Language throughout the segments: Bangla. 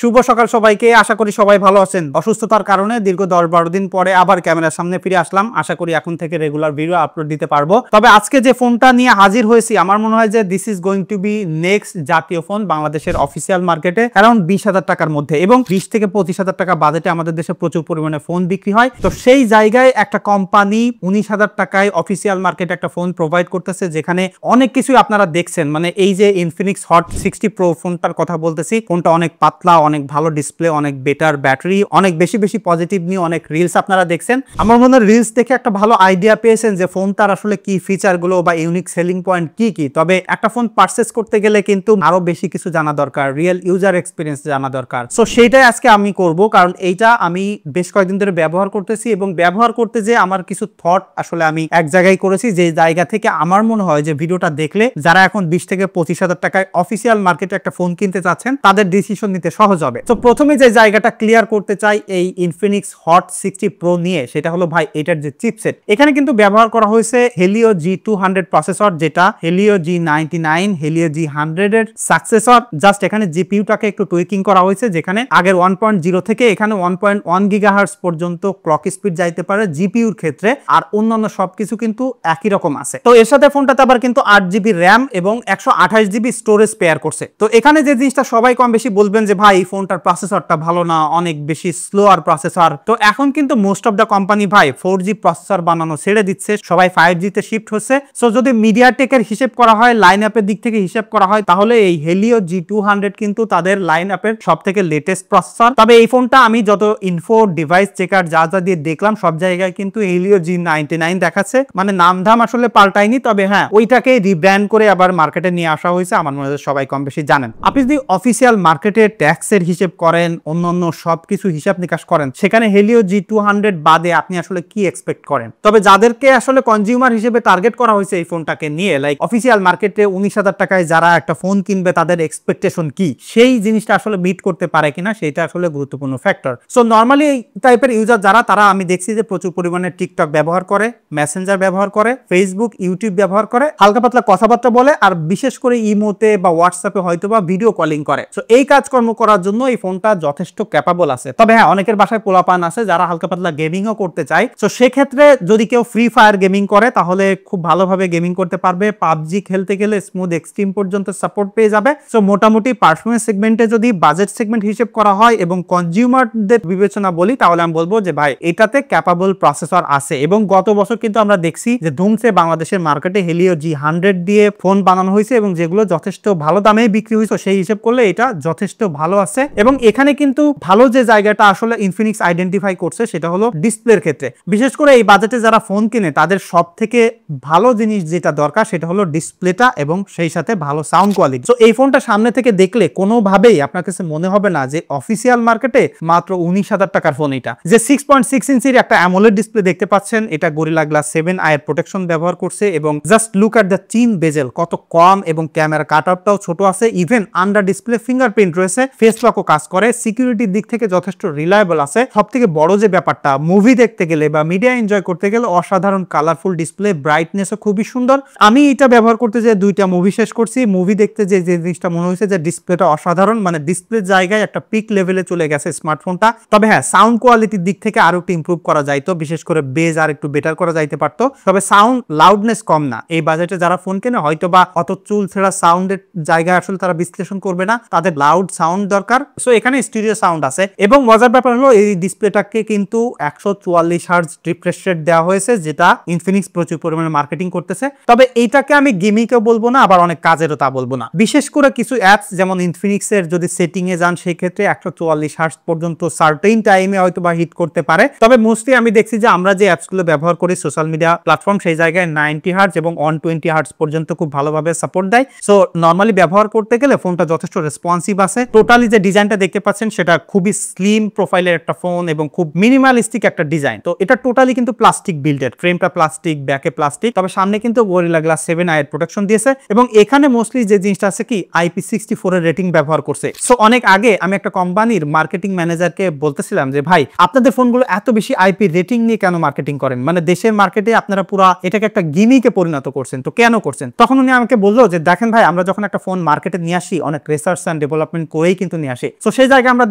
শুভ সকাল সবাইকে। আশা করি সবাই ভালো আছেন। অসুস্থতার কারণে দীর্ঘ 10-12 দিন পরে আবার ক্যামেরার সামনে ফিরে আসলাম। আশা করি এখন থেকে রেগুলার ভিডিও আপলোড দিতে পারবো। তবে আজকে যে ফোনটা নিয়ে হাজির হয়েছি, আমার মনে হয় যে this is going to be next জাতীয় ফোন বাংলাদেশের অফিসিয়াল মার্কেটে অ্যারাউন্ড 20,000 টাকার মধ্যে, এবং 20 থেকে 25,000 টাকা বাজেটে আমাদের দেশে প্রচুর পরিমাণে ফোন বিক্রি হয়। তো সেই জায়গায় একটা কোম্পানি 19,000 টাকায় অফিসিয়াল মার্কেটে একটা ফোন প্রোভাইড করতেছে, যেখানে অনেক কিছুই আপনারা দেখছেন। মানে এই যে ইনফিনিক্স হট 60 প্রো ফোনটার কথা বলতেছি, ফোনটা অনেক পাতলা, অনেক ভালো ডিসপ্লে, অনেক বেটার ব্যাটারি, অনেক বেশি পজিটিভ নিয়ে অনেক রিলস আপনারা দেখছেন। আমার মনে হয় রিলস দেখে একটা ভালো আইডিয়া পেয়েছেন যে ফোনটার আসলে কি ফিচার গুলো বা ইউনিক সেলিং পয়েন্ট কি। তবে একটা ফোন পারচেজ করতে গেলে কিন্তু আরো বেশি কিছু জানা দরকার, রিয়েল ইউজার এক্সপিরিয়েন্স জানা দরকার। সো সেইটাই আজকে আমি করব, কারণ এইটা আমি বেশ কয়েকদিন ধরে ব্যবহার করতেছি, এবং ব্যবহার করতে যে আমার কিছু থট আসলে আমি এক জায়গায় করেছি, যে জায়গা থেকে আমার মনে হয় যে ভিডিওটা দেখলে যারা এখন 20 থেকে 25,000 টাকায় অফিসিয়াল মার্কেটে একটা ফোন কিনতে চাচ্ছেন তাদের ডিসিশন নিতে সহজ হবে। তো প্রথমে যে জায়গাটা ক্লিয়ার করতে চাই এই ইনফিনিক্স হট 60 প্রো নিয়ে, সেটা হলো ভাই এটার যে চিপসেট, এখানে কিন্তু ব্যবহার করা হয়েছে হেলিও G200 প্রসেসর, যেটা হেলিও G99 হেলিও G100 এর সাকসেসর। জাস্ট এখানে জিপিইউটাকে একটু টুইকিং করা হয়েছে, যেখানে আগের 1.0 থেকে এখানে 1.1 গিগাহার্টজ পর্যন্ত ক্লক স্পিড যাইতে পারে জিপিইউর ক্ষেত্রে, আর অন্যান্য সবকিছু কিন্তু একই রকম আছে। তো এর সাথে ফোনটাতে আবার কিন্তু 8GB র্যাম এবং 128GB স্টোরেজ পেয়ার করছে। তো এখানে যে জিনিসটা সবাই কম বেশি বলবেন যে ভাই ফোনটার প্রসেসরটা ভালো না, অনেক বেশি স্লোয়ার প্রসেসর। তো এখন কিন্তু মোস্ট অফ দ্য কোম্পানি ভাই 4G প্রসেসর বানানো ছেড়ে দিচ্ছে, সবাই 5G তে শিফট হচ্ছে। সো যদি মিডিয়াটেকের হিসেব করা হয়, লাইন আপের দিক থেকে হিসেব করা হয়, তাহলে এই হেলিও G200 কিন্তু তাদের লাইন আপের সব থেকে লেটেস্ট প্রসেসর। তবে এই ফোনটা আমি যত ইনফো ডিভাইস চেকার যা দিয়ে দেখলাম, সব জায়গায় কিন্তু হেলিও G99 দেখাচ্ছে। মানে নামধাম আসলে পাল্টায়নি, তবে হ্যাঁ ওইটাকে রিব্র্যান্ড করে আবার মার্কেটে নিয়ে আসা হয়েছে। আমার মনে হয় সবাই কম বেশি জানেন। আপনি যদি অফিসিয়াল মার্কেটে ট্যাক্সের হিসেব করেন, অন্যান্য সবকিছু হিসাব নিকাশ করেন, সেখানে হেলিও G200 বাদে আপনি আসলে কি এক্সপেক্ট করেন? তবে যাদেরকে আসলে কনজিউমার হিসেবে টার্গেট করা হয়েছে এই ফোনটাকে নিয়ে, লাইক অফিসিয়াল মার্কেটে 19,000 টাকায় যারা একটা ফোন কিনবে তাদের এক্সপেকটেশন কি, সেই জিনিসটা আসলে মিট করতে পারে কিনা, সেটা আসলে গুরুত্বপূর্ণ ফ্যাক্টর। সো নর্মালি এই টাইপের ইউজার যারা, তারা আমি দেখছি যে প্রচুর পরিমাণে টিকটক ব্যবহার করে, মেসেঞ্জার ব্যবহার করে, ফেসবুক ইউটিউব ব্যবহার করে, হালকা পাতলা কথাবার্তা বলে, আর বিশেষ করে ইমোতে বা হোয়াটসঅ্যাপে হয়তো বা ভিডিও কলিং করে। সো এই কাজকর্ম করার জন্য এই ফোনটা যথেষ্ট ক্যাপাবল আছে। তবে হ্যাঁ, অনেকের বাসায় পোলাপান আছে যারা হালকা পাতলা গেমিংও করতে চায়। সো সেক্ষেত্রে যদি কেউ ফ্রি ফায়ার গেমিং করে, তাহলে খুব ভালোভাবে গেমিং করতে পারবে। পাবজি খেলতে গেলে স্মুথ এক্সট্রিম পর্যন্ত সাপোর্ট পেয়ে যাবে। সো মোটামুটি পারফরমেন্স সেগমেন্টে যদি বাজেট সেগমেন্ট হিসেব করা হয় এবং কনজিউমারদের বিবেচনা বলি, তাহলে আমি বলবো যে ভাই এটাতে ক্যাপাবল প্রসেসর আছে। এবং গত বছর কিন্তু আমরা দেখছি যে ধুমসে বাংলাদেশের মার্কেটে হেলিও G100 দিয়ে ফোন বানানো হয়েছে, এবং যেগুলো যথেষ্ট ভালো দামে বিক্রি হয়েছে। সেই হিসেব করলে এটা যথেষ্ট ভালো আছে। এবং এখানে কিন্তু ভালো যে জায়গাটা আসলে ইনফিনিক্স আইডেন্টিফাই করছে, সেটা হলো ডিসপ্লের ক্ষেত্রে। বিশেষ করে এই বাজেটে যারা ফোন কিনে, তাদের সব থেকে ভালো জিনিস যেটা দরকার সেটা হলো ডিসপ্লেটা, এবং সেই সাথে ভালো সাউন্ড কোয়ালিটি। তো এই ফোনটা সামনে থেকে দেখলে কোনোভাবেই আপনার কাছে মনে হবে না যে অফিসিয়াল মার্কেটে মাত্র 19,000 টাকার ফোন। এটা যে 6.6 ইঞ্চির একটা অ্যামোলেড ডিসপ্লে দেখতে পাচ্ছেন, এটা গরিলা গ্লাস 7 আইয়ের প্রোটেকশন ব্যবহার করছে, এবং জাস্ট লুক এট দ্য চিন বেজেল কত কম, এবং ক্যামেরা কাট আউটটাও ছোট আছে। ইভেন আন্ডার ডিসপ্লে ফিঙ্গারপ্রিন্ট রয়েছে, ফেস লকও কাজ করে, সিকিউরিটির দিক থেকে যথেষ্ট রিলায়েবল আছে। সবথেকে বড় যে ব্যাপারটা, মুভি দেখতে গেলে বা মিডিয়া এনজয় করতে গেলে অসাধারণ কালারফুল ডিসপ্লে, ব্রাইটনেসও খুবই সুন্দর। আমি এটা ব্যবহার করতে যে 2টা মুভি শেষ করছি, মুভি দেখতে যে জিনিসটা মনে হয়েছে যে ডিসপ্লেটা অসাধারণ, মানে ডিসপ্লে জায়গায় একটা পিক লেভেলে চলে গেছে স্মার্টফোনটা। তবে হ্যাঁ, সাউন্ড কোয়ালিটির দিক থেকে আরো একটু ইমপ্রুভ করা যাইতো, বিশেষ করে বেজ আর একটু বেটার করা যাইতে পারতো। তবে সাউন্ড লাউডনেস কম না। এই বাজেটে যারা ফোন কেনে হয়তো বা অত চুল ছেঁড়া সাউন্ডের জায়গায় আসলে তারা বিশ্লেষণ করবে না, তাদের লাউড সাউন্ড দরকার। সো এখানে স্টুডিও সাউন্ড আছে। এবং মজার ব্যাপার হলো এই ডিসপ্লেটাকে কিন্তু 144 হার্টজ রিফ্রেশ রেট দেওয়া হয়েছে, যেটা ইনফিনিক্স প্রচুর পরিমাণে মার্কেটিং করতেছে। তবে এইটাকে আমি গেমিংকেও বলবো না, আবার অনেক কাজেরও তা বলবো না। বিশেষ করে কিছু অ্যাপস যেমন ইনফিনিক্স এর যদি সেটিং এ যান, সেই ক্ষেত্রে 144 হার্টজ পর্যন্ত সার্টেইন টাইমে হয়তো বা হিট করতে পারে। তবে মোস্টলি আমি দেখছি যে আমরা যে অ্যাপসগুলো ব্যবহার করি সোশ্যাল মিডিয়া প্ল্যাটফর্ম, সেই জায়গায় 90 হার্টজ এবং 120 হার্টজ পর্যন্ত খুব ভালোভাবে সাপোর্ট দেয়। সো নর্মালি ব্যবহার করতে গেলে ফোনটা যথেষ্ট রেসপন্সিভ আছে। টোটালি যে ডিজাইনটা দেখতে পাচ্ছেন, সেটা খুবই স্লিম প্রোফাইলের একটা ফোন এবং খুব মিনিমালিস্টিক একটা ডিজাইন। তো এটা টোটালি কিন্তু প্লাস্টিক বিল্ডেড, ফ্রেমটা প্লাস্টিক, ব্যাকে প্লাস্টিক। তবে সামনে কিন্তু গরিলা গ্লাস 7 আইয়ের প্রোটেকশন দিয়েছে, এবং এখানে মোস্টলি যে জিনিসটা আছে কি, IP64 এর রেটিং ব্যবহার করছে। সো অনেক আগে আমি একটা কোম্পানির মার্কেটিং ম্যানেজারকে বলতেছিলাম যে ভাই, আপনাদের ফোনগুলো এত বেশি IP রেটিং নিয়ে কেন মার্কেটিং করেন? মানে দেশের মার্কেটে আপনারা পুরো এটাকে একটা গিমিকে পরিণত করছেন, তো কেন করছেন? তখন উনি আমাকে বললো যে দেখেন ভাই, আমরা যখন একটা ফোন মার্কেটে নিয়ে আসি, অনেক রিসার্চ এন্ড ডেভেলপমেন্ট করেই কিন্তু নিয়ে নিয়ে আসি। সো সেই জায়গায় আমরা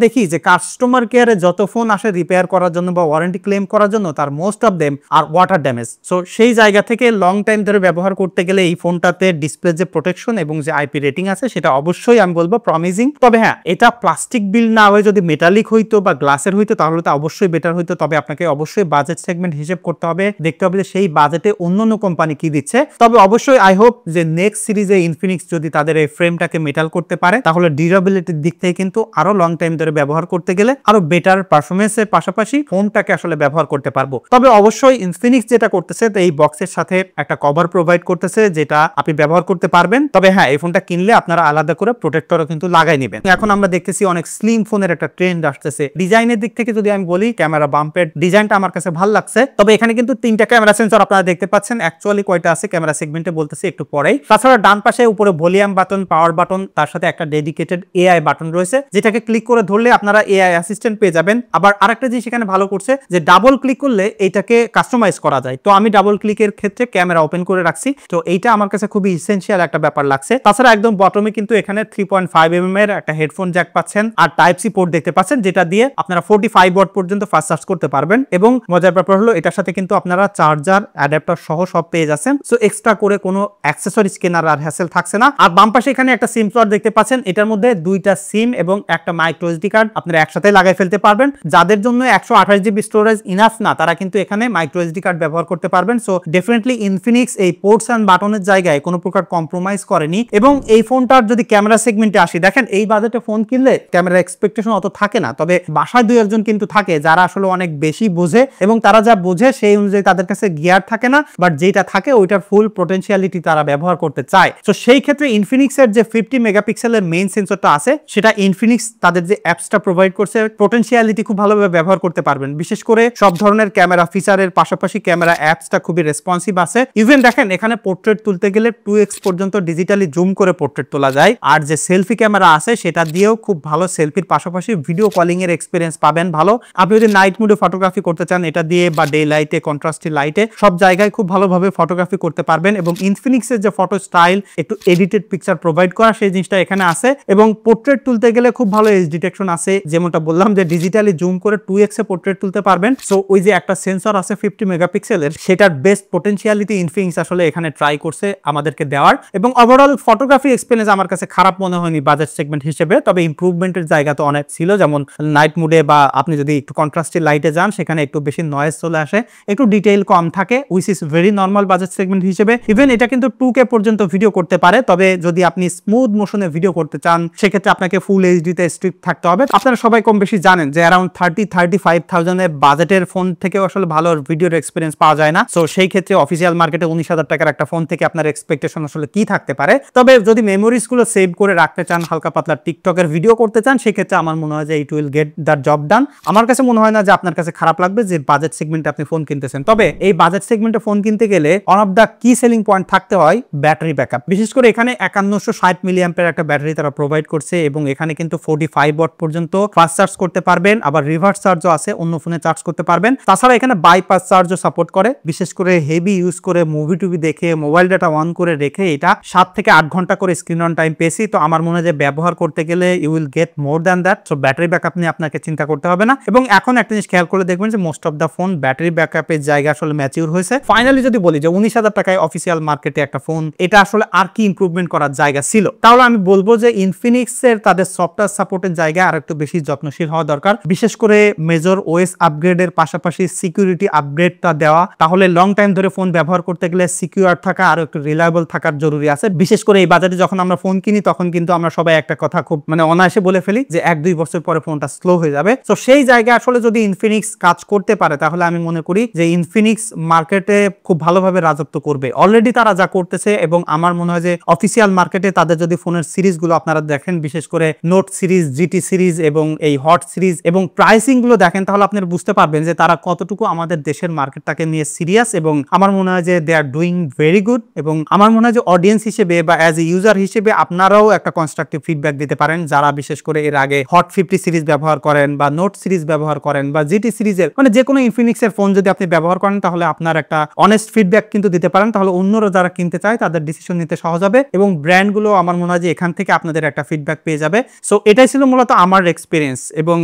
দেখি যে কাস্টমার কেয়ারে যত ফোন আসে রিপেয়ার করার জন্য বা ওয়ারেন্টি ক্লেম করার জন্য, তার most of them are water damage. So সেই জায়গা থেকে লং টাইম ধরে ব্যবহার করতে গেলে এই ফোনটাতে ডিসপ্লে যে প্রোটেকশন এবং যে আইপি রেটিং আছে সেটা অবশ্যই আমি বলবো প্রমিজিং। তবে হ্যাঁ, এটা প্লাস্টিক বিল্ড না হয়ে যদি মেটালিক হইতো বা গ্লাসের হইতো তাহলে তো অবশ্যই বেটার হইতো। তবে আপনাকে অবশ্যই বাজেট সেগমেন্ট হিসেব করতে হবে, দেখতে হবে যে সেই বাজেটে অন্য কোম্পানি কি দিচ্ছে। তবে অবশ্যই আই হোপ যে নেক্সট সিরিজে ইনফিনিক্স যদি তাদের এই ফ্রেমটাকে মেটাল করতে পারে তাহলে ডিউরেবিলিটির দিক থেকে কিন্তু আরো লং টাইম ধরে ব্যবহার করতে গেলে আরো বেটার পারফরমেন্সের পাশাপাশি ফোনটাকে আসলে ব্যবহার করতে পারবো। তবে অবশ্যই ইনফিনিক্স যেটা করতেছে এই বক্সের সাথে একটা কভার প্রোভাইড করতেছে যেটা আপনি ব্যবহার করতে পারবেন। তবে হ্যাঁ, এই ফোনটা কিনলে আপনারা আলাদা করে প্রোটেক্টরও কিন্তু লাগাই নেবেন। এখন আমরা দেখতেছি অনেক স্লিম ফোনের একটা ট্রেন্ড আসতেছে। ডিজাইনের দিক থেকে যদি আমি বলি, ক্যামেরা বাম্পের ডিজাইনটা আমার কাছে ভালো লাগছে। তবে এখানে কিন্তু 3টা ক্যামেরা সেন্সর আপনারা দেখতে পাচ্ছেন। অ্যাকচুয়ালি কয়টা আছে ক্যামেরা সেগমেন্টে বলতেছি একটু পরেই। তাছাড়া ডান পাশে উপরে ভলিউম বাটন, পাওয়ার বাটন, তার সাথে একটা ডেডিকেটেড এআই বাটন রয়েছে যেটাকে ক্লিক করে ধরলে আপনারা এআই অ্যাসিস্ট্যান্ট পেয়ে যাবেন। আবার আরেকটা জিনিস এখানে ভালো করছে যে ডাবল ক্লিক করলে এটাকে কাস্টমাইজ করা যায়। তো আমি ডাবল ক্লিকের ক্ষেত্রে ক্যামেরা ওপেন করে রাখছি। তো এইটা আমার কাছে খুবই ইসেনশিয়াল একটা ব্যাপার লাগছে। তাছাড়া একদম বটমে কিন্তু এখানে 3.5mm এর একটা হেডফোন জ্যাক পাচ্ছেন আর টাইপ সি পোর্ট দেখতে পাচ্ছেন, যেটা দিয়ে আপনারা 45 ওয়াট পর্যন্ত ফাস্ট চার্জ করতে পারবেন। এবং মজার ব্যাপার হলো এটার সাথে কিন্তু আপনারা চার্জার, অ্যাডাপ্টার সহ সব পেয়ে যাচ্ছেন। সো এক্সট্রা করে কোনো অ্যাক্সেসরিজ কেনার আর হ্যাসেল থাকছে না। আর বাম পাশে এখানে একটা সিম স্লট দেখতে পাচ্ছেন। এটার মধ্যে 2টা সিম এবং একটা মাইক্রো এসডি কার্ড আপনারা একসাথে লাগাই ফেলতে পারবেন। যাদের জন্য 128 জিবি স্টোরেজ ইনাফ না, তারা কিন্তু এখানে মাইক্রো এসডি কার্ড ব্যবহার করতে পারবেন। সো ডেফিনেটলি ইনফিনিক্স এই পোর্টস এন্ড বাটনের জায়গায় কোনো প্রকার কম্প্রোমাইজ করেনি। এবং এই ফোনটার যদি ক্যামেরা সেগমেন্টে আসি, দেখেন এই বাজেটে ফোন কিনলে ক্যামেরা এক্সপেকটেশন অত থাকে না। তবে বাসায় 2-1 কিন্তু থাকে যারা আসলে অনেক বেশি বোঝে এবং তারা যা বোঝে সেই অনুযায়ী তাদের কাছে গিয়ার থাকে না, বাট যেটা থাকে ওইটার ফুল পোটেনশিয়ালিটি তারা ব্যবহার করতে চায়। তো সেই ক্ষেত্রে ইনফিনিক্স এর যে 50 মেগাপিক্সেলের মেইন সেন্সরটা আছে সেটা ইনফিনিক্স তাদের যে অ্যাপসটা প্রোভাইড করছে পোটেনশিয়ালিটি খুব ভালোভাবে ব্যবহার করতে পারবেন। বিশেষ করে সব ধরনের ক্যামেরা ফিচারের পাশাপাশি ক্যামেরা অ্যাপসটা খুবই রেসপন্সিভ আছে। ইভেন দেখেন এখানে পোর্ট্রেট তুলতে গেলে 2x পর্যন্ত ডিজিটালি জুম করে পোর্ট্রেট তোলা যায়। আর যে সেলফি ক্যামেরা আছে সেটা দিয়েও খুব ভালো সেলফির পাশাপাশি ভিডিও কলিং এর এক্সপিরিয়েন্স পাবেন ভালো। আপনি যদি নাইট মোডে ফটোগ্রাফি করতে চান এটা দিয়ে, বা ডে লাইটে, কন্ট্রাস্টি লাইটে, সব জায়গায় খুব ভালোভাবে ফটোগ্রাফি করতে পারবেন। এবং ইনফিনিক্স এর যে ফটো স্টাইল, একটু এডিটেড পিকচার প্রোভাইড করা, সেই জিনিসটা এখানে আছে। এবং পোর্ট্রেট তুলতে গেলে খুব ভালো এজ ডিটেকশন আছে, যেমনটা বললাম যে ডিজিটালি জুম করে 2x এ পোর্ট্রেট তুলতে পারবেন। সো ওই যে একটা সেন্সর আছে 50 মেগাপিক্সেলের, সেটার বেস্ট পোটেনশিয়ালিটি ইনফিনিক্স আসলে এখানে ট্রাই করছে আমাদেরকে দেওয়ার। এবং ওভারঅল ফটোগ্রাফি এক্সপেরিয়েন্স আমার কাছে খারাপ মনে হয়নি বাজেট সেগমেন্ট হিসেবে। তবে ইমপ্রুভমেন্টের জায়গা তো অনেক ছিল, যেমন নাইট মুডে বা আপনি যদি একটু কন্ট্রাস্টি লাইটে যান সেখানে একটু বেশি নয়েজ চলে আসে, একটু ডিটেইল কম থাকে, which is very normal budget segment হিসেবে। ইভেন এটা কিন্তু 2K পর্যন্ত ভিডিও করতে পারে। তবে যদি আপনি স্মুথ মোশনে ভিডিও করতে চান সেক্ষেত্রে আপনাকে ফুল এইচডি তে স্ট্রিক্ট থাকতে হবে। আপনারা সবাই কম বেশি জানেন যে অ্যারাউন্ড 30-35,000 এর বাজেটের ফোন থেকেও আসলে ভালো ভিডিওর এক্সপিরিয়েন্স পাওয়া যায় না। সো সেই ক্ষেত্রে অফিসিয়াল মার্কেটে 19,000 টাকার একটা ফোন থেকে আপনার এক্সপেকটেশন আসলে কি থাকতে পারে। তবে যদি মেমোরিজ গুলো সেভ করে রাখতে চান, হালকা পাতলা টিকটকের ভিডিও করতে চান, সেক্ষেত্রে আমার মনে হয় যে it will get the job ডান। আমার কাছে মনে হয় না যে আপনার কাছে খারাপ লাগবে যে বাজেট সেগমেন্টে আপনি ফোন কিনতেছেন। তবে এই বাজেট সেগমেন্টে ফোন কিনতে গেলে ওয়ান অফ দ্য কি সেলিং পয়েন্ট থাকতে হয় ব্যাটারি ব্যাকআপ। বিশেষ করে এখানে 5160 মিলিঅ্যাম্পের একটা ব্যাটারি তারা প্রোভাইড করছে এবং এখানে কিন্তু 45 ওয়াট পর্যন্ত ফাস্ট চার্জ করতে পারবেন, আবার রিভার্স চার্জও আছে, অন্য ফোনে চার্জ করতে পারবেন। তাছাড়া এখানে বাইপাস চার্জও সাপোর্ট করে। বিশেষ করে হেভি ইউজ করে মুভি টুভি দেখে মোবাইল ডাটা অন করে রেখে এটা 7 থেকে 8 ঘন্টা করে স্ক্রিন অন টাইম পেয়েছি। তো আমার মনে হয় যে ব্যবহার করতে গেলে you will get more than that. So battery backup নিয়ে আপনাকে চিন্তা করতে হবে না। এবং এখন একটা জিনিস খেয়াল করে দেখবেন যে most of the phone battery ব্যাকআপের জায়গা আসলে ম্যাচিউর হয়েছে। ফাইনালি যদি বলি যে 19,000 টাকায় অফিসিয়াল মার্কেটে একটা ফোন, এটা আসলে আর কি ইমপ্রুভমেন্ট করার জায়গা ছিল, তাহলে আমি বলবো যে ইনফিনিক্স এর তাদের সফটওয়্যার সাপোর্টের জায়গায় আর একটু বেশি যত্নশীল হওয়া দরকার। বিশেষ করে মেজর ওএস আপগ্রেডের পাশাপাশি সিকিউরিটি আপগ্রেডটা দেওয়া, তাহলে লং টাইম ধরে ফোন ব্যবহার করতে গেলে সিকিউর থাকা আর একটু রিলায়েবল থাকার জরুরি আছে। বিশেষ করে এই বাজারে যখন আমরা ফোন কিনি তখন কিন্তু আমরা সবাই একটা কথা খুব অনায়াসে বলে ফেলি যে 1-2 বছর পরে ফোনটা স্লো হয়ে যাবে। তো সেই জায়গায় আসলে যদি ইনফিনিক্স কাজ করতে পারে তাহলে আমি মনে করি যে ইনফিনিক্স মার্কেটে খুব ভালোভাবে রাজত্ব করবে। অলরেডি তারা যা করতেছে, এবং আমার মনে হয় যে অফিসিয়াল মার্কেটে তাদের যদি ফোনের সিরিজগুলো আপনারা দেখেন, বিশেষ করে নোট সিরিজ, জিটি সিরিজ এবং এই হট সিরিজ এবং প্রাইসিং গুলো দেখেন, তাহলে আপনারা বুঝতে পারবেন যে তারা কতটুকু আমাদের দেশের মার্কেটটাকে নিয়ে সিরিয়াস। এবং আমার মনে হয় যে দে আর ডুইং ভেরি গুড। এবং আমার মনে হয় যে অডিয়েন্স হিসেবে বা অ্যাজ এ ইউজার হিসেবে আপনারাও একটা কনস্ট্রাকটিভ ফিডব্যাক দিতে পারেন, যারা বিশেষ করে এর আগে হট 50 সিরিজ ব্যবহার করেন বা নোট সিরিজ ব্যবহার করেন বা জিটি সিরিজের যে কোনো ইনফিনিক্স এর ফোন যদি আপনি ব্যবহার করেন, তাহলে আপনার একটা অনেস্ট ফিডব্যাক কিন্তু দিতে পারেন। তাহলে অন্যরা যারা কিনতে চায় তাদের ডিসিশন নিতে সহজ হবে এবং ব্র্যান্ডগুলো আমার মনে হয় যে এখান থেকে আপনাদের একটা ফিডব্যাক পেয়ে যাবে। সো এটাই ছিল মূলত আমার এক্সপিরিয়েন্স, এবং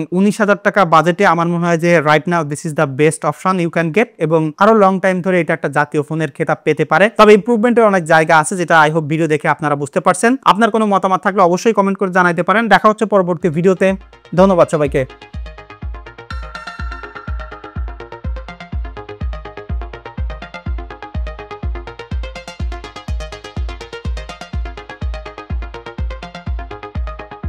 19,000 টাকা বাজেটে আমার মনে হয় যে right now this is the best option you can get, এবং আরো লং টাইম ধরে এটা একটা জাতীয় ফোনের খেতাব পেতে পারে। তবে ইমপ্রুভমেন্টের অনেক জায়গা আছে, যেটা আই হোপ ভিডিও দেখে আপনারা বুঝতে পারছেন। আপনার কোনো মতামত থাকলে অবশ্যই কমেন্ট করে জানাইতে পারেন। দেখা হচ্ছে পরবর্তী ভিডিওতে। ধন্যবাদ সবাইকে।